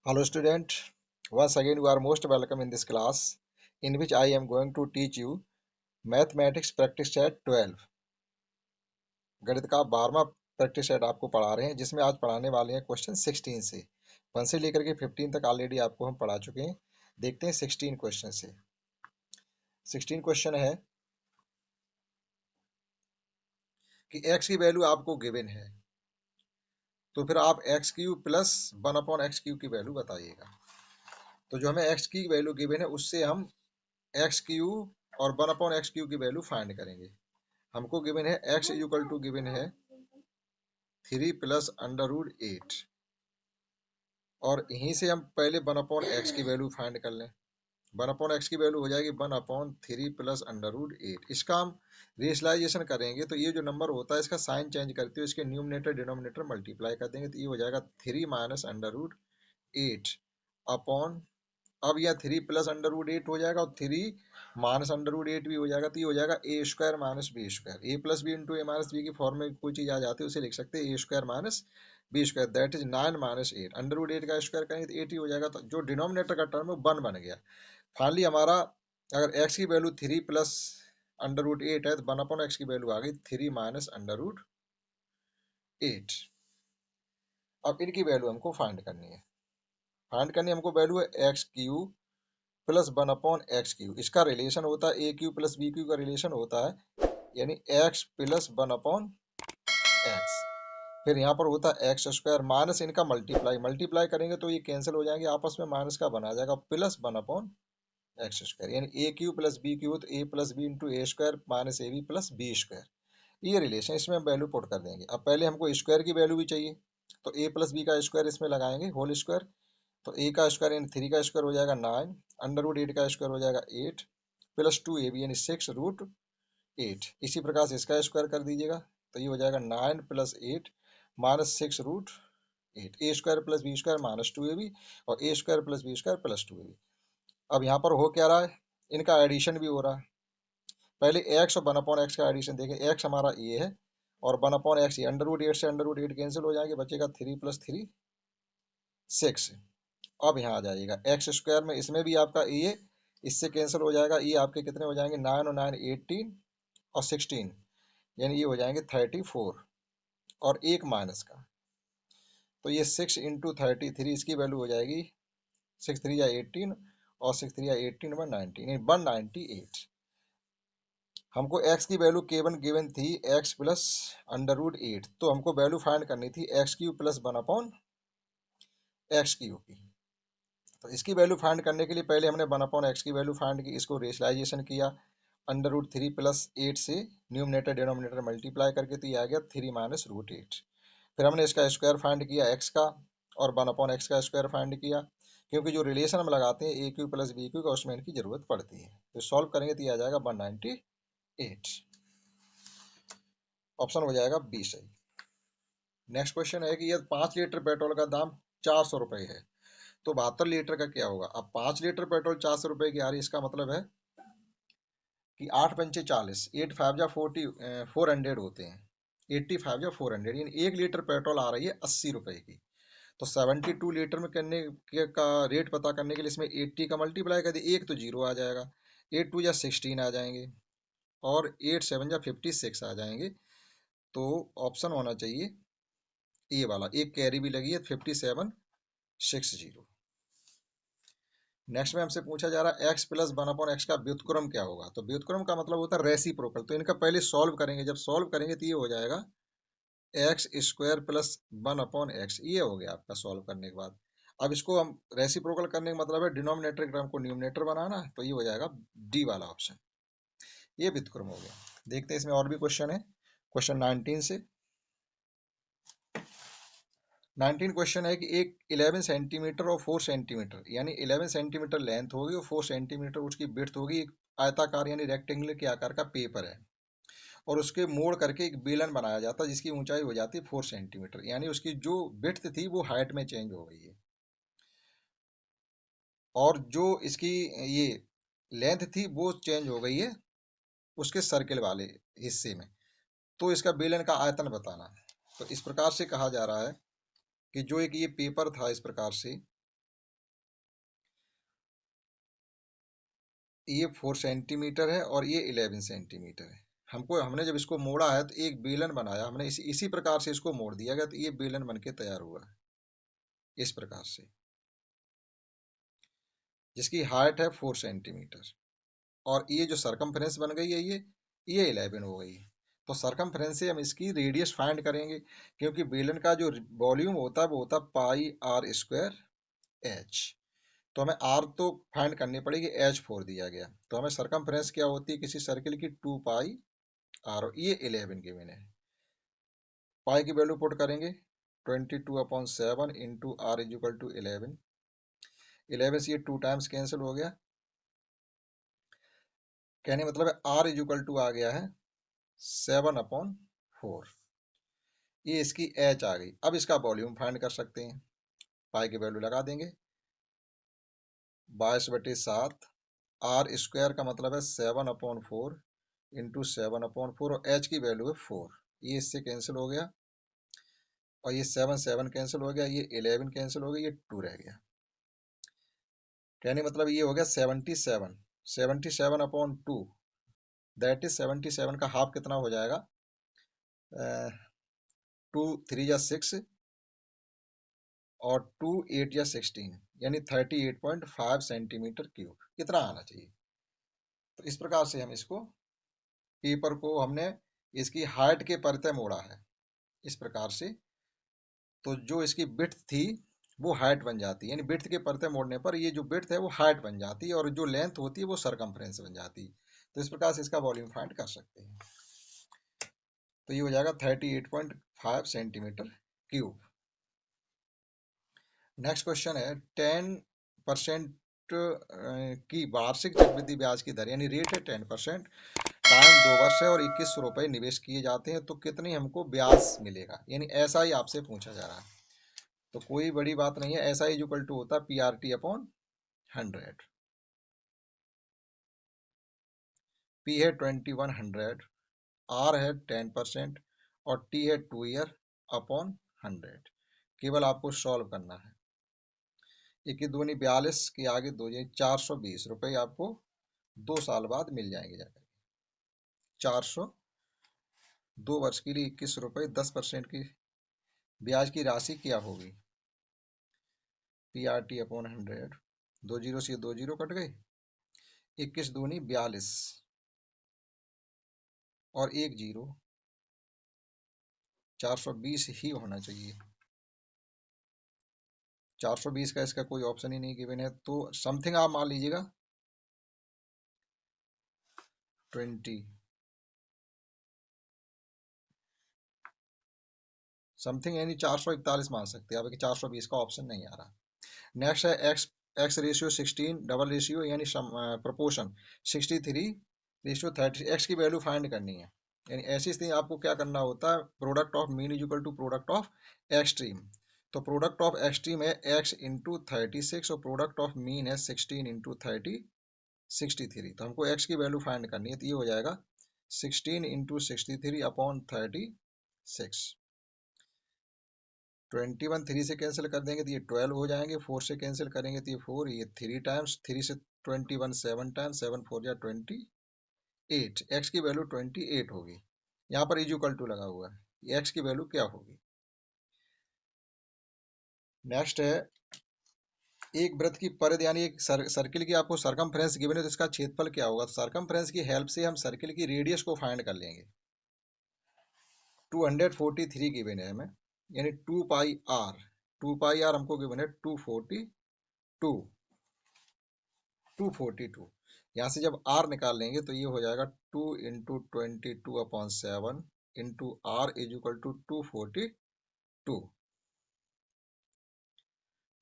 Hello student, once again you are most welcome in this class in which I am going to teach you mathematics practice set 12। गणित का 12वां practice set आपको पढ़ा रहे हैं जिसमें आज पढ़ाने वाले हैं क्वेश्चन 16 से 1 से लेकर के 15 तक ऑलरेडी आपको हम पढ़ा चुके हैं। देखते हैं 16 क्वेश्चन से। 16 क्वेश्चन है कि x की वैल्यू आपको गिवन है तो फिर आप एक्स क्यूब प्लस 1/x³ की वैल्यू बताइएगा। तो जो हमें x की वैल्यू गिवन है उससे हम x³ और 1/x³ की वैल्यू फाइंड करेंगे। हमको गिवन है x इक्वल टू गिवन है 3 प्लस अंडर रूट 8 और यहीं से हम पहले 1/x की वैल्यू फाइंड कर लें। 1/x की वैल्यू हो जाएगी 1/3 प्लस अंडर रूट 8। इसका हम रेशनलाइजेशन करेंगे तो ये जो नंबर होता है इसका साइन चेंज करते हुए इसके न्यूमरेटर डिनोमिनेटर मल्टीप्लाई कर देंगे तो ये हो जाएगा 3 माइनस अंडर रूट 8 अपॉन, अब यह 3 प्लस अंडर रूट 8 हो जाएगा और 3 माइनस अंडर रूट 8 भी हो जाएगा तो ये हो जाएगा ए square minus B square. A plus B into A minus B की फॉर्म में कोई चीज आ जाती है उसे लिख सकते हैं A square minus B square, that is 9 minus 8। Under root 8 का स्क्वायर करेंगे तो 8 ही हो जाएगा, तो जो डिनोमिनेटर का टर्म है वो 1 बन गया। फाइनली हमारा अगर एक्स की वैल्यू 3 प्लस अंडर रूट 8 है तो 1/x की वैल्यू आ गई 3 माइनस अंडर रूट 8। अब इनकी वैल्यू हमको फाइंड करनी हमको वैल्यू है एक्स क्यूब प्लस 1/x³। इसका रिलेशन होता है ए क्यू प्लस बी क्यू का रिलेशन होता है, यानी x प्लस 1/x। फिर यहाँ पर होता है एक्स स्क्वायर माइनस इनका मल्टीप्लाई करेंगे तो ये कैंसिल हो जाएंगे आपस में, माइनस का बना जाएगा प्लस 1/x², यानी A Q plus B Q तो A plus B into A square minus A B plus B square. ये रिलेशन इसमें हम वैल्यू पुट कर देंगे। अब पहले हमको स्क्वायर की वैल्यू भी चाहिए तो ए प्लस बी का स्क्वायर इसमें लगाएंगे होल स्क्वायर, तो ए का स्क्वायर यानी 3 का स्क्वायर हो जाएगा 9, अंडर रूट 8 का स्क्वायर हो जाएगा 8 प्लस 2ab यानी 6 रूट 8। इसी प्रकार से इसका स्क्वायर कर दीजिएगा तो ये हो जाएगा 9 plus 8 minus 6 root 8। A square plus B square minus 2ab और A square plus B square plus 2ab। अब यहाँ पर हो क्या रहा है, इनका एडिशन भी हो रहा है। पहले एक्स और 1/x का एडिशन देखें, एक्स हमारा ए है और 1/x ये अंडर रूट 8 से अंडर रूट 8 कैंसिल हो जाएंगे, बचेगा 3 प्लस 3 6। अब यहाँ आ जाइएगा एक्स स्क्वायर में, इसमें भी आपका ए इससे कैंसिल हो जाएगा, ये आपके कितने हो जाएंगे 9 और 9 18 और 16, यानी ये हो जाएंगे 34 और एक माइनस का, तो ये 6 इंटू 33 इसकी वैल्यू हो जाएगी 6 3 या 18 और 6 3 या 18 वन 19 यानी 198। हमको x की वैल्यू केवन गिवन थी x प्लस अंडर रूट 8, तो हमको वैल्यू फाइंड करनी थी x³ प्लस 1/x³ की। तो इसकी वैल्यू फाइंड करने के लिए पहले हमने 1/x की वैल्यू फाइंड की, इसको रेशनलाइजेशन किया अंडर रूट 3 प्लस 8 से न्यूमरेटर डिनोमिनेटर मल्टीप्लाई करके, तो ये आ गया 3 माइनस रूट 8। फिर हमने इसका स्क्वायर फाइंड किया x का और 1/x का स्क्वायर फाइंड किया, क्योंकि जो रिलेशन हम लगाते हैं ए क्यू प्लस बी क्यू का उसमें इनकी जरूरत पड़ती है। तो सॉल्व करेंगे तो ये आ जाएगा 198। ऑप्शन हो जाएगा बी सही। नेक्स्ट क्वेश्चन है कि यदि 5 लीटर पेट्रोल का दाम 400 रुपये है तो 72 लीटर का क्या होगा। अब 5 लीटर पेट्रोल 400 रुपये की आ रही है, इसका मतलब है कि 8×5 = 40, 8×5 = 400 होते हैं, 85 या 400, यानी 1 लीटर पेट्रोल आ रही है 80 रुपये की। तो 72 लीटर में का रेट पता करने के लिए इसमें 80 का मल्टीप्लाई कर दिए, एक तो जीरो आ जाएगा, 8×2 = 16 आ जाएंगे और 8×7 = 56 आ जाएंगे। तो ऑप्शन होना चाहिए ए वाला, एक कैरी भी लगी है 5760। नेक्स्ट में हमसे पूछा जा रहा है x प्लस 1/x का व्युत्क्रम क्या होगा। तो व्युत्क्रम का मतलब होता है रेसिप्रोकल, तो इनका पहले सॉल्व करेंगे, जब सॉल्व करेंगे तो ये हो जाएगा एक्स स्क्वायर प्लस 1/x। ये हो गया आपका सॉल्व करने के बाद। अब इसको हम रेसिप्रोकल करने का मतलब है डिनोमिनेटर टर्म को न्यूमरेटर बनाना, तो ये हो जाएगा डी वाला ऑप्शन, ये व्युत्क्रम हो गया। देखते हैं इसमें और भी क्वेश्चन है, क्वेश्चन 19 से। 19 क्वेश्चन है कि एक 11 सेंटीमीटर और 4 सेंटीमीटर यानी 11 सेंटीमीटर लेंथ होगी और 4 सेंटीमीटर उसकी विड्थ होगी, एक आयताकार यानी रेक्टेंगुलर के आकार का पेपर है और उसके मोड़ करके एक बेलन बनाया जाता है जिसकी ऊंचाई हो जाती है 4 सेंटीमीटर, यानी उसकी जो विड्थ थी वो हाइट में चेंज हो गई है और जो इसकी ये लेंथ थी वो चेंज हो गई है उसके सर्किल वाले हिस्से में। तो इसका बेलन का आयतन बताना। तो इस प्रकार से कहा जा रहा है कि जो एक ये पेपर था इस प्रकार से, ये 4 सेंटीमीटर है और ये 11 सेंटीमीटर है। हमने जब इसको मोड़ा है तो एक बेलन बनाया, हमने इसी प्रकार से इसको मोड़ दिया गया तो ये बेलन बन के तैयार हुआ है इस प्रकार से, जिसकी हाइट है 4 सेंटीमीटर। और ये जो सरकमफ्रेंस बन गई है ये 11 हो गई। तो सरकमफ्रेंस से हम इसकी रेडियस फाइंड करेंगे, क्योंकि बेलन का जो वॉल्यूम होता है वो होता है पाई आर स्क्वायर एच। तो हमें आर तो फाइंड करनी पड़ेगी, एच 4 दिया गया, तो हमें सरकमफ्रेंस क्या होती है किसी सर्किल की 2 पाई आर, ये 11 गिवन है। पाई की वैल्यू पुट करेंगे 22/7 into r is equal to 11। 11 से ये 2 टाइम्स कैंसिल हो गया, कहने मतलब है आर इज इक्वल टू आ गया है 7/4। ये इसकी एच आ गई। अब इसका वॉल्यूम फाइंड कर सकते हैं, पाई की वैल्यू लगा देंगे 22/7। आर स्क्वायर का मतलब है 7/4 इंटू 7/4 और एच की वैल्यू है 4। ये इससे कैंसिल हो गया और ये 7 7 कैंसिल हो गया, ये 11 कैंसिल हो गया, ये 2 रह गया। कहने मतलब ये हो गया 77। 77/2, दैट इज 77 का हाफ कितना हो जाएगा, 2 3 जा 6 और 2 8 या 16, यानी 38.5 सेंटीमीटर क्यूब इतना आना चाहिए। तो इस प्रकार से हम इसको पेपर को हमने इसकी हाइट के परते मोड़ा है इस प्रकार से। तो जो इसकी विड्थ थी वो हाइट बन जाती है, यानी विड्थ के परते मोड़ने पर ये जो विड्थ है वो हाइट बन जाती है और जो लेंथ होती है वो सरकमफ्रेंस बन जाती है। तो इस प्रकार से इसका वॉल्यूम फाइंड कर सकते हैं। तो ये हो जाएगा 38.5 सेंटीमीटर क्यूब। नेक्स्ट क्वेश्चन है 10% की वार्षिक चक्रवृद्धि ब्याज की दर, यानी रेट है 10%, टाइम 2 वर्ष है और 21 रुपए निवेश किए जाते हैं तो कितनी हमको ब्याज मिलेगा, यानी ऐसा ही आपसे पूछा जा रहा है। तो कोई बड़ी बात नहीं है, ऐसा ही इक्वल टू होता है PRT/100। P है 2100, R है 10% और T है 2 ईयर/100। केवल आपको सॉल्व करना है। 21×2 = 42 के आगे 2 420 रुपये आपको 2 साल बाद मिल जाएंगे जाकर। 402 वर्ष के लिए 21 रुपये, 10% की ब्याज की राशि क्या होगी, PRT/100। 2 जीरो से 2 जीरो कट गए, 21×2 = 42 और 1 जीरो, 420 ही होना चाहिए। 420 का इसका कोई ऑप्शन ही नहीं गिवन है, तो समथिंग आप मान लीजिएगा 20 समथिंग, यानी 441 मान सकते हैं आप, 420 का ऑप्शन नहीं आ रहा। नेक्स्ट है x x ratio 16, double ratio यानी प्रपोर्शन 63/30। एक्स की वैल्यू फाइंड करनी है, यानी ऐसी स्थिति आपको क्या करना होता है, product of mean is equal to product of extreme. तो प्रोडक्ट ऑफ एक्सट्रीम है x इंटू 36 और प्रोडक्ट ऑफ मीन है 16 इंटू 30 63। तो हमको x की वैल्यू फाइंड करनी है, तो ये हो जाएगा 16 इंटू 63/36। 21 3 से कैंसिल कर देंगे तो ये 12 हो जाएंगे, 4 से कैंसिल करेंगे तो ये 4, ये 3 टाइम्स, 3 से 21 7 टाइम्स, 7 4 या 28। एक्स की वैल्यू 28 होगी। यहाँ पर इज इक्वल टू लगा हुआ है, एक्स की वैल्यू क्या होगी। नेक्स्ट है एक वृत्त की परिधि, यानी एक सर्किल की आपको सरकमफ्रेंस गिवन है तो इसका क्षेत्रफल क्या होगा। तो सरकमफ्रेंस की हेल्प से हम सर्किल की रेडियस को फाइंड कर लेंगे। 243 गिवन है हमें, यानी 2 पाई आर, 2 पाई आर हमको गिवन है 242। यहाँ से जब आर निकाल लेंगे तो ये हो जाएगा 2 into 22/7 into r is equal to 242।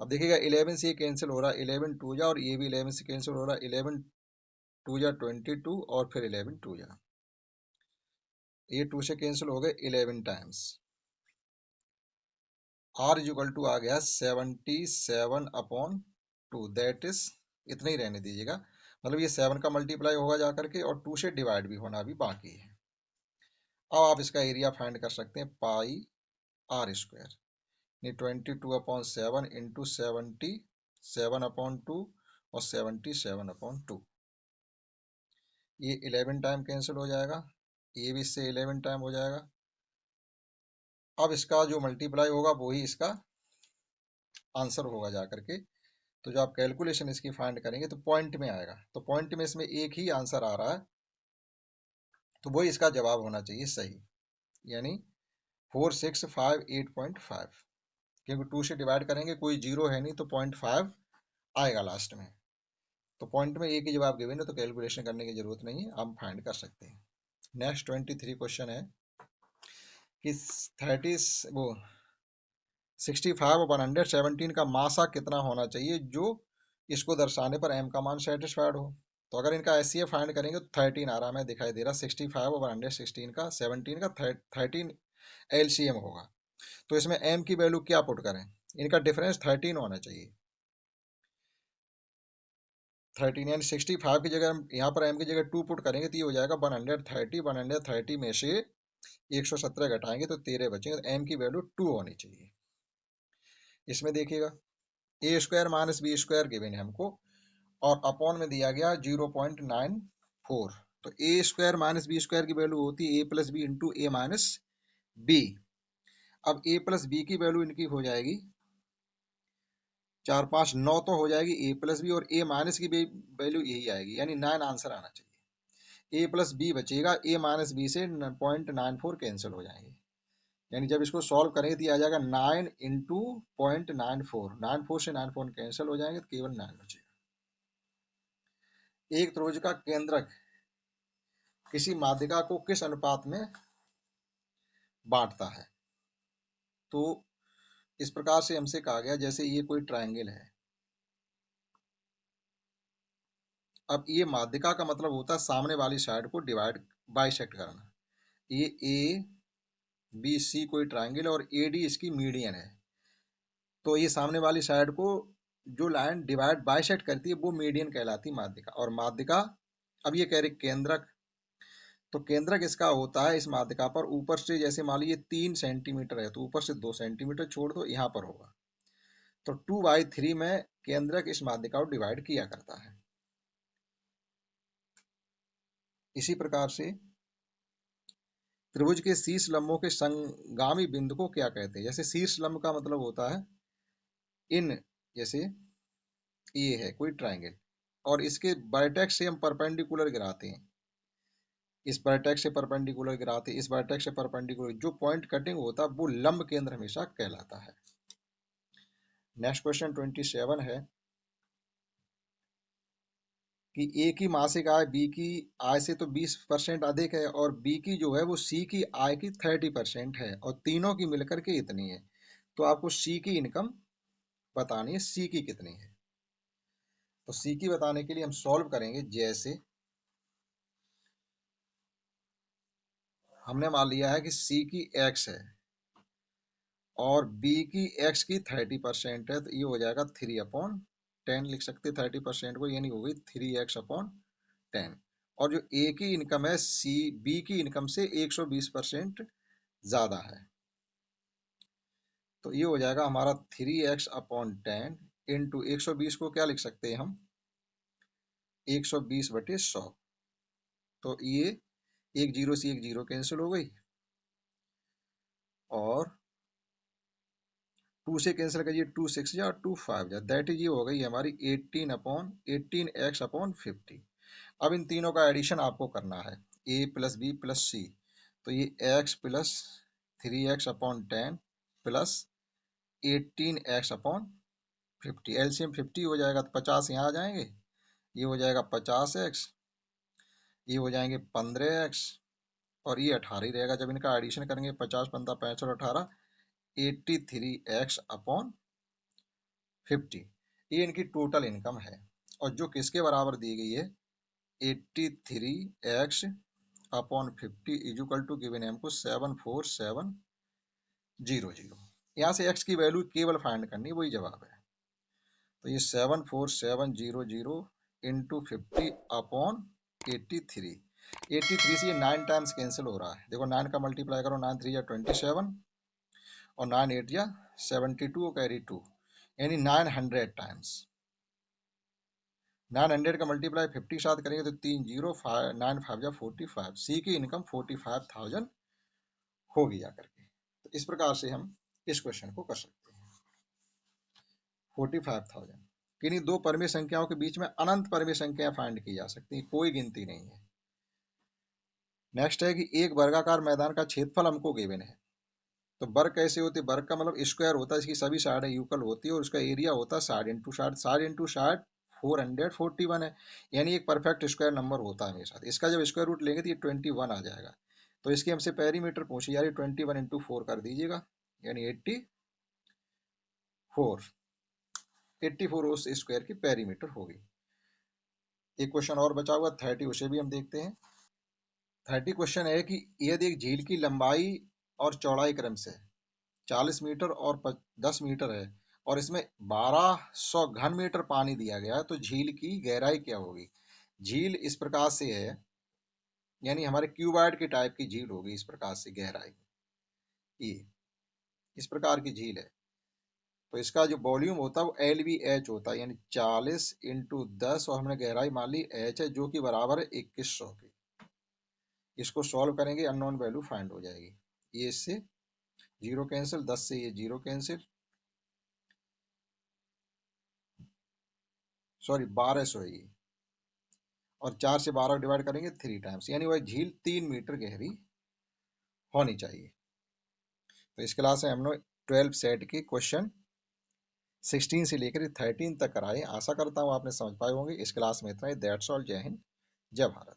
अब देखिएगा 11 से ये कैंसिल हो रहा है, 11 2 जा, और ये भी 11 से कैंसिल हो रहा है, 11 2 जा 22 और फिर 11 2 जा, ये 2 से कैंसिल हो गए 11 times. R is equal to आ गया 77/2, दैट इज, इतना ही रहने दीजिएगा, मतलब ये 7 का मल्टीप्लाई होगा जाकर के और 2 से डिवाइड भी होना अभी बाकी है। अब आप इसका एरिया फाइंड कर सकते हैं, पाई आर स्क्वायर, यानी 22/7 इंटू 77/2 और 77/2। ये 11 टाइम कैंसिल हो जाएगा, ये भी इससे 11 टाइम हो जाएगा। अब इसका जो मल्टीप्लाई होगा वही इसका आंसर होगा जा करके। तो जो आप कैलकुलेशन इसकी फाइंड करेंगे तो पॉइंट में आएगा, तो पॉइंट में इसमें एक ही आंसर आ रहा है, तो वही इसका जवाब होना चाहिए सही, यानी 4658.5, क्योंकि 2 से डिवाइड करेंगे, कोई जीरो है नहीं, तो 0.5 आएगा लास्ट में। तो पॉइंट में एक ही जवाब गिवन है, तो कैलकुलेशन करने की जरूरत नहीं है, हम फाइंड कर सकते हैं। नेक्स्ट 23 क्वेश्चन है कि 30 वो 65 और 117 का मासा कितना होना चाहिए जो इसको दर्शाने पर m का मान सेटिस्फाइड हो। तो अगर इनका एचसीएफ फाइंड करेंगे तो 13 आ रहा है, दिखाई दे रहा 65 और 116 का 17 का 13 एलसीएम होगा। तो इसमें m की वैल्यू क्या पुट करें, इनका डिफरेंस 13 होना चाहिए। 13 यानी 65 की जगह यहाँ पर m की जगह 2 पुट करेंगे तो ये हो जाएगा 130। 130 में से 117 घटाएंगे तो 13 बचेंगे, तो m की वैल्यू 2 होनी चाहिए। इसमें देखिएगा A square minus B square given है हमको, और अपॉन में दिया गया 0.94। तो A square minus B square की वैल्यू होती है A plus B into A minus B. अब ए प्लस बी की वैल्यू इनकी हो जाएगी 4 5 9, तो हो जाएगी ए प्लस बी, और ए माइनस की वैल्यू यही आएगी, यानी 9 आंसर आना चाहिए। ए प्लस बी बचेगा, ए माइनस बी से 0.94 कैंसिल हो जाएंगे, यानी जब इसको सॉल्व करेंगे तो आ जाएगा 9 इंटू 0.94, 94 से 94 कैंसिल हो जाएंगे, तो केवल 9 बचेगा। एक त्रिभुज का केंद्रक किसी माध्यिका को किस अनुपात में बांटता है। तो इस प्रकार से हमसे कहा गया, जैसे ये कोई ट्रायंगल है, अब ये माध्यिका का मतलब होता है सामने वाली साइड को डिवाइड बाइसेक्ट करना। ये ए बी सी कोई ट्रायंगल है और ए डी इसकी मीडियन है, तो ये सामने वाली साइड को जो लाइन डिवाइड बाइसेक्ट करती है वो मीडियन कहलाती है माध्यिका। और माध्यिका, अब ये कह रहे केंद्रक, तो केंद्रक इसका होता है इस माध्यिका पर ऊपर से, जैसे मान लीजिए 3 सेंटीमीटर है तो ऊपर से 2 सेंटीमीटर छोड़ दो, यहाँ पर होगा, तो 2/3 में केंद्रक इस माध्यिका को डिवाइड किया करता है। इसी प्रकार से त्रिभुज के शीर्ष लंबों के संगामी बिंदु को क्या कहते हैं। जैसे शीर्ष लंब का मतलब होता है इन, जैसे ये है कोई ट्रायंगल और इसके वर्टेक्स से हम परपेंडिकुलर गिराते हैं, इस वर्टेक्स से परपेंडिकुलर गिराते हैं, इस वर्टेक्स से परपेंडिकुलर, जो पॉइंट कटिंग होता है वो लंब केंद्र हमेशा कहलाता है। नेक्स्ट क्वेश्चन 27 है कि ए की मासिक आय बी की आय से तो 20% अधिक है, और बी की जो है वो सी की आय की 30% है, और तीनों की मिलकर के इतनी है। तो आपको सी की इनकम बतानी है, सी की कितनी है। तो सी की बताने के लिए हम सॉल्व करेंगे। जैसे हमने मान लिया है कि सी की एक्स है और बी की एक्स की 30% है, तो ये हो जाएगा 3/10 लिख सकते 30% को, यानी हो गई 3x/10। और जो ए की इनकम है सी बी की इनकम से 120% ज्यादा है, तो ये हो जाएगा हमारा 3x/10 इंटू 120 को क्या लिख सकते हैं हम 120/100। तो ये एक जीरो से एक जीरो कैंसिल हो गई, और 2 से कैंसिल करिए, 2 6 जा 2 5 जा, दैट इज ये हो गई हमारी 18x/50। अब इन तीनों का एडिशन आपको करना है, a प्लस बी प्लस सी, तो ये x plus 3x/10 plus 18x/50, LCM 50 हो जाएगा तो 50 यहाँ आ जाएंगे, ये हो जाएगा 50x, ये हो जाएंगे 15x, और ये 18 ही रहेगा। जब इनका एडिशन करेंगे 50 15 65 18, 83x/50, ये इनकी टोटल इनकम है, और जो किसके बराबर दी गई है 83x/50 इजुकल टू गिवन है हमको 74700। यहाँ से x की वैल्यू केवल फाइंड करनी, वही जवाब है। तो ये 74700 इंटू 50/83, 83 से ये 9 टाइम्स कैंसिल हो रहा है, देखो 9 का मल्टीप्लाई करो, 9 3 या 27 और 9 8 या 72 कैरी 2, यानी 900 टाइम्स। 900 का मल्टीप्लाई 50 के साथ करेंगे तो 3 जीरो 9 5 जा 45। सी की इनकम 45,000 होगी आकर के। तो इस प्रकार से हम इस क्वेश्चन को कर सकते हैं। 45,000 किन्हीं दो परमीय संख्याओं के बीच में अनंत परमीय संख्या फाइंड की जा सकती है, कोई गिनती नहीं है। नेक्स्ट है कि एक वर्गाकार मैदान का क्षेत्रफल हमको गिवन है। तो वर्ग कैसे होती है? वर्ग का मतलब स्क्वायर होता है, इसकी सभी साइडें इक्वल होती है और उसका एरिया होता है 60 इंटू 60। 60 इंटू 60 441 है, यानी एक परफेक्ट स्क्वायर नंबर होता है हमेशा। इसका जब स्क्वायर रूट लेंगे तो ये 21 आ जाएगा। तो इसकी हमसे पेरीमीटर पूछी जा रही है, 21 इंटू 4 कर दीजिएगा, यानी 84 उस स्क्वायर की पेरीमीटर होगी। एक क्वेश्चन और बचा हुआ 30, उसे भी हम देखते हैं। 30 क्वेश्चन है कि यदि एक झील की लंबाई और चौड़ाई क्रम से 40 मीटर और 10 मीटर है और इसमें 1200 घन मीटर पानी दिया गया है, तो झील की गहराई क्या होगी? झील इस प्रकार से है, यानी हमारे क्यूबॉइड के टाइप की झील होगी। इस प्रकार से गहराई ये इस प्रकार की झील है। तो इसका जो वॉल्यूम होता है वो LVH होता है, यानी 40 इंटू 10 और हमने गहराई मान ली H है, जो कि बराबर है 2100 की। इसको सॉल्व करेंगे, अननोन वैल्यू फाइंड हो जाएगी। ये इससे जीरो कैंसिल, 10 से ये जीरो कैंसिल, सॉरी 1200 है ये, और 4 से 12 डिवाइड करेंगे 3 टाइम्स, यानी वह झील 3 मीटर गहरी होनी चाहिए। तो इस क्लास में हमने 12 सेट के क्वेश्चन 16 से लेकर 13 तक कराए। आशा करता हूँ आपने समझ पाए होंगे। इस क्लास में इतना ही। That's all. जय हिंद, जय भारत।